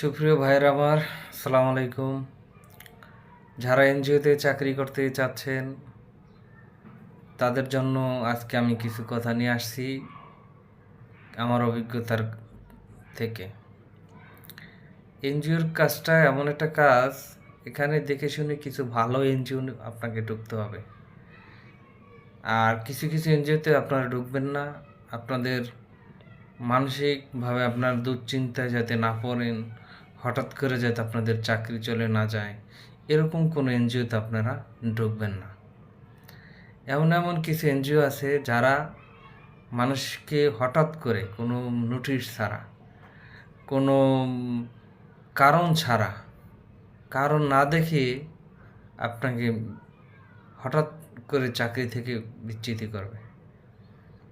সুপ্রিয় ভাইয়েরা আমার, আসসালামু আলাইকুম। যারা এনজিওতে চাকরি করতে চাচ্ছেন তাদের জন্য আজকে আমি কিছু কথা নিয়ে আসছি আমার অভিজ্ঞতার থেকে। এনজিওর কাজটা এমন একটা কাজ, এখানে দেখে শুনে কিছু ভালো এনজিও আপনাকে ঢুকতে হবে। আর কিছু কিছু এনজিওতে আপনারা ঢুকবেন না, আপনাদের মানসিকভাবে আপনার দুশ্চিন্তায় যাতে না পড়েন, হঠাৎ করে যাতে আপনাদের চাকরি চলে না যায়, এরকম কোনো এনজিওতে আপনারা ঢুকবেন না। এমন এমন কিছু এনজিও আছে যারা মানুষকে হঠাৎ করে কোনো নোটিশ ছাড়া, কোনো কারণ ছাড়া, কারণ না দেখে আপনাকে হঠাৎ করে চাকরি থেকে বিচ্যুতি করবে।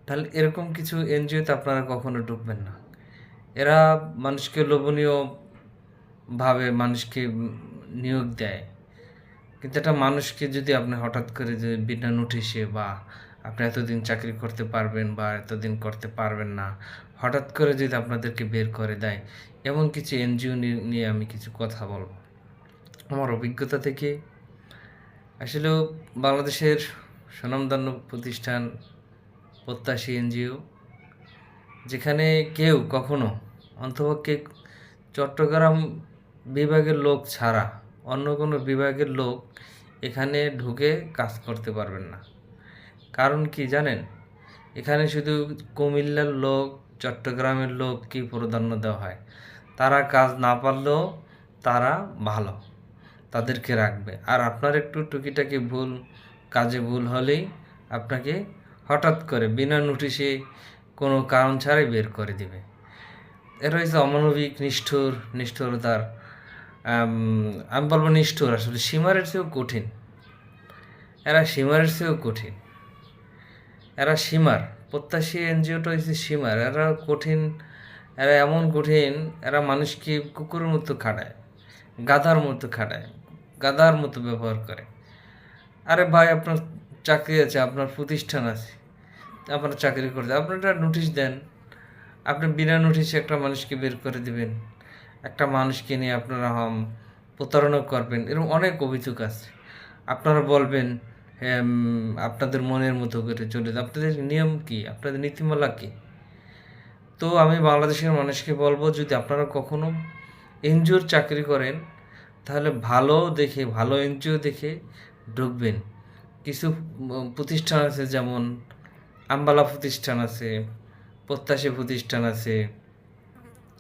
তাহলে এরকম কিছু এনজিওতে আপনারা কখনো ঢুকবেন না। এরা মানুষকে লোভনীয়ভাবে মানুষকে নিয়োগ দেয়, কিন্তু একটা মানুষকে যদি আপনি হঠাৎ করে যে বিনা নোটিশে বা আপনি এতদিন চাকরি করতে পারবেন বা এতদিন করতে পারবেন না, হঠাৎ করে যদি আপনাদেরকে বের করে দেয়, এমন কিছু এনজিও নিয়ে আমি কিছু কথা বলবো আমার অভিজ্ঞতা থেকে। আসলে বাংলাদেশের স্বনামধন্য প্রতিষ্ঠান প্রত্যাশী এনজিও, যেখানে কেউ কখনো অন্তপক্ষে চট্টগ্রাম বিভাগের লোক ছাড়া অন্য কোনো বিভাগের লোক এখানে ঢুকে কাজ করতে পারবেন না। কারণ কি জানেন? এখানে শুধু কুমিল্লার লোক, চট্টগ্রামের লোককেই প্রাধান্য দেওয়া হয়। তারা কাজ না পারলেও তারা ভালো, তাদেরকে রাখবে। আর আপনার একটু টুকিটাকি ভুল, কাজে ভুল হলেই আপনাকে হঠাৎ করে বিনা নোটিশে কোনো কারণ ছাড়াই বের করে দিবে। এরা হচ্ছে অমানবিক, নিষ্ঠুরতার, আমি বলবো নিষ্ঠুর, আসলে সীমারের চেয়েও কঠিন। এরা সীমারের চেয়েও কঠিন। এরা সীমার, প্রত্যাশী এনজিওটা হচ্ছে সীমার। এরা কঠিন, এরা এমন কঠিন, এরা মানুষকে কুকুরের মতো খাটায়, গাধার মতো খাটায়, গাধার মতো ব্যবহার করে। আরে ভাই, আপনার চাকরি আছে, আপনার প্রতিষ্ঠান আছে, আপনার চাকরি করতে আপনার একটা নোটিশ দেন। আপনি বিনা নোটিশে একটা মানুষকে বের করে দিবেন, একটা মানুষকে নিয়ে আপনারা প্রতারণা করবেন, এরকম অনেক অভিযোগ আছে। আপনারা বলবেন আপনাদের মনের মতো করে চলে যায়। আপনাদের নিয়ম কি? আপনাদের নীতিমালা কি? তো আমি বাংলাদেশের মানুষকে বলবো, যদি আপনারা কখনো এনজিওর চাকরি করেন তাহলে ভালো দেখে, ভালো এনজিও দেখে ঢুকবেন। কিছু প্রতিষ্ঠান আছে, যেমন আম্বালা প্রতিষ্ঠান আছে, প্রত্যাশী প্রতিষ্ঠান আছে,